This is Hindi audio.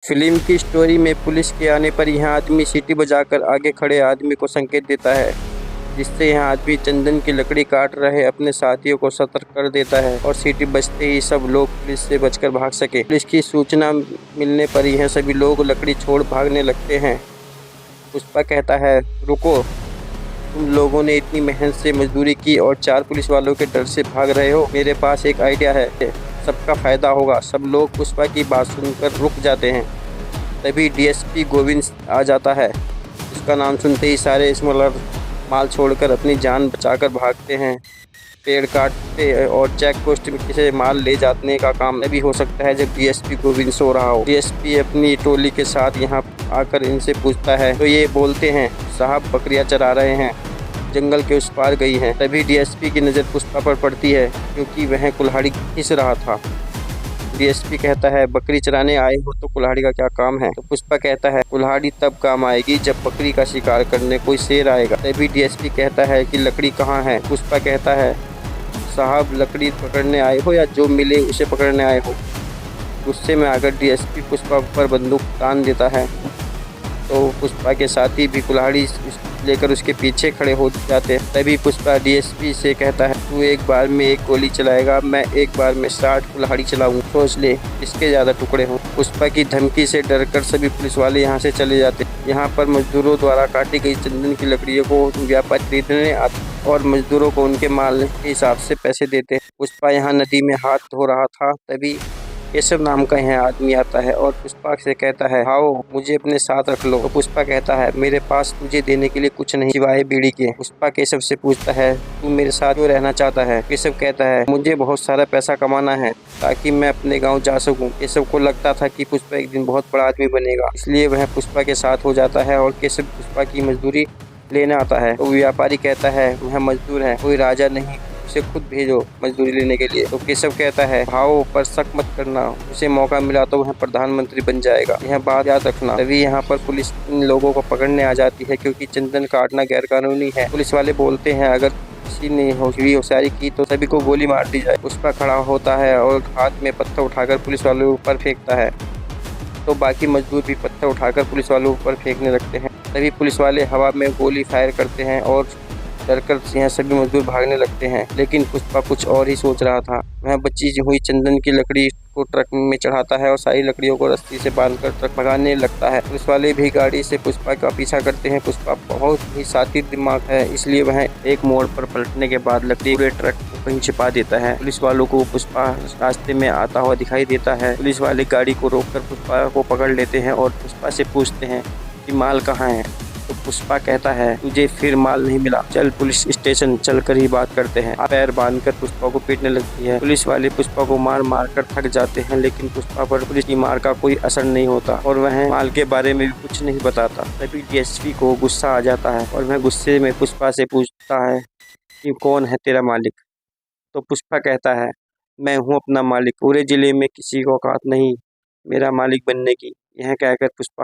फिल्म की स्टोरी में पुलिस के आने पर यह आदमी सीटी बजाकर आगे खड़े आदमी को संकेत देता है, जिससे यह आदमी चंदन की लकड़ी काट रहे अपने साथियों को सतर्क कर देता है और सीटी बजते ही सब लोग पुलिस से बचकर भाग सके। पुलिस की सूचना मिलने पर यह सभी लोग लकड़ी छोड़ भागने लगते हैं। पुष्पा कहता है, रुको, तुम लोगों ने इतनी मेहनत से मजदूरी की और 4 पुलिस वालों के डर से भाग रहे हो। मेरे पास एक आइडिया है, सबका फायदा होगा। सब लोग पुष्पा की बात सुनकर रुक जाते हैं। तभी डीएसपी गोविंद आ जाता है। उसका नाम सुनते ही सारे स्मगलर माल छोड़कर अपनी जान बचाकर भागते हैं। पेड़ काटते और चेक पोस्ट से माल ले जाने का काम तभी हो सकता है जब डीएसपी गोविंद सो रहा हो। डीएसपी अपनी टोली के साथ यहाँ आकर इनसे पूछता है तो ये बोलते हैं, साहब बकरियां चरा रहे हैं, जंगल के उस पार गई हैं। तभी डीएसपी की नज़र पुष्पा पर पड़ती है, क्योंकि वह कुल्हाड़ी खींच रहा था। डीएसपी कहता है, बकरी चराने आए हो तो कुल्हाड़ी का क्या काम है? तो पुष्पा कहता है, कुल्हाड़ी तब काम आएगी जब बकरी का शिकार करने कोई शेर आएगा। तभी डीएसपी कहता है कि लकड़ी कहाँ है? पुष्पा कहता है, साहब लकड़ी पकड़ने आए हो या जो मिले उसे पकड़ने आए हो? गुस्से में आकर डीएसपी पुष्पा पर बंदूक तान देता है, तो पुष्पा के साथी भी कुल्हाड़ी लेकर उसके पीछे खड़े हो जाते हैं। तभी पुष्पा डीएसपी से कहता है, तू एक बार में 1 गोली चलाएगा, मैं एक बार में 60 कुल्हाड़ी चलाऊं, सोच ले किसके ज़्यादा टुकड़े हों। पुष्पा की धमकी से डरकर सभी पुलिस वाले यहाँ से चले जाते हैं। यहाँ पर मजदूरों द्वारा काटी गई चंदन की लकड़ियों को व्यापारी खरीदने आते और मजदूरों को उनके माल के हिसाब से पैसे देते हैं। पुष्पा यहाँ नदी में हाथ धो रहा था, तभी केशव नाम का यह आदमी आता है और पुष्पा से कहता है, आओ मुझे अपने साथ रख लो। तो पुष्पा कहता है, मेरे पास तुझे देने के लिए कुछ नहीं सिवाय बीड़ी के। पुष्पा केशव से पूछता है, तू मेरे साथ क्यों रहना चाहता है? केशव कहता है, मुझे बहुत सारा पैसा कमाना है ताकि मैं अपने गाँव जा सकूँ। केशव को लगता था कि पुष्पा एक दिन बहुत बड़ा आदमी बनेगा, इसलिए वह पुष्पा के साथ हो जाता है और केशव पुष्पा की मजदूरी लेने आता है। तो व्यापारी कहता है, वह मजदूर है, कोई राजा नहीं, उसे खुद भेजो मजदूरी लेने के लिए। तो केशव कहता है, भाव पर शक मत करना, उसे मौका मिला तो वह प्रधानमंत्री बन जाएगा, यह बात याद रखना। तभी यहाँ पर पुलिस इन लोगों को पकड़ने आ जाती है, क्योंकि चंदन काटना गैर कानूनी है। पुलिस वाले बोलते हैं, अगर किसी ने होशियारी की तो सभी को गोली मार दी जाए। पुष्पा खड़ा होता है और हाथ में पत्थर उठाकर पुलिस वालों पर फेंकता है, तो बाकी मजदूर भी पत्थर उठाकर पुलिस वालों पर फेंकने लगते हैं। तभी पुलिस वाले हवा में गोली फायर करते हैं और डरकर यह सभी मजदूर भागने लगते हैं। लेकिन पुष्पा कुछ और ही सोच रहा था। वह बची हुई चंदन की लकड़ी को ट्रक में चढ़ाता है और सारी लकड़ियों को रस्सी से बांधकर ट्रक भगाने लगता है। पुलिस वाले भी गाड़ी से पुष्पा का पीछा करते हैं। पुष्पा बहुत ही शातिर दिमाग है, इसलिए वह एक मोड़ पर पलटने के बाद लकड़ी पूरे ट्रक को कहीं छिपा देता है। पुलिस वालों को पुष्पा रास्ते में आता हुआ दिखाई देता है। पुलिस वाले गाड़ी को रोककर पुष्पा को पकड़ लेते हैं और पुष्पा से पूछते हैं कि माल कहाँ है? तो पुष्पा कहता है, तुझे फिर माल नहीं मिला, चल पुलिस स्टेशन चलकर ही बात करते हैं। पैर बांधकर पुष्पा को पीटने लगती है। पुलिस वाले पुष्पा को मार मार कर थक जाते हैं, लेकिन पुष्पा पर पुलिस की मार का कोई असर नहीं होता और वह माल के बारे में भी कुछ नहीं बताता। तभी डीएसपी को गुस्सा आ जाता है और वह गुस्से में पुष्पा से पूछता है कि कौन है तेरा मालिक? तो पुष्पा कहता है, मैं हूँ अपना मालिक, पूरे जिले में किसी को औकात नहीं मेरा मालिक बनने की। यह कहकर पुष्पा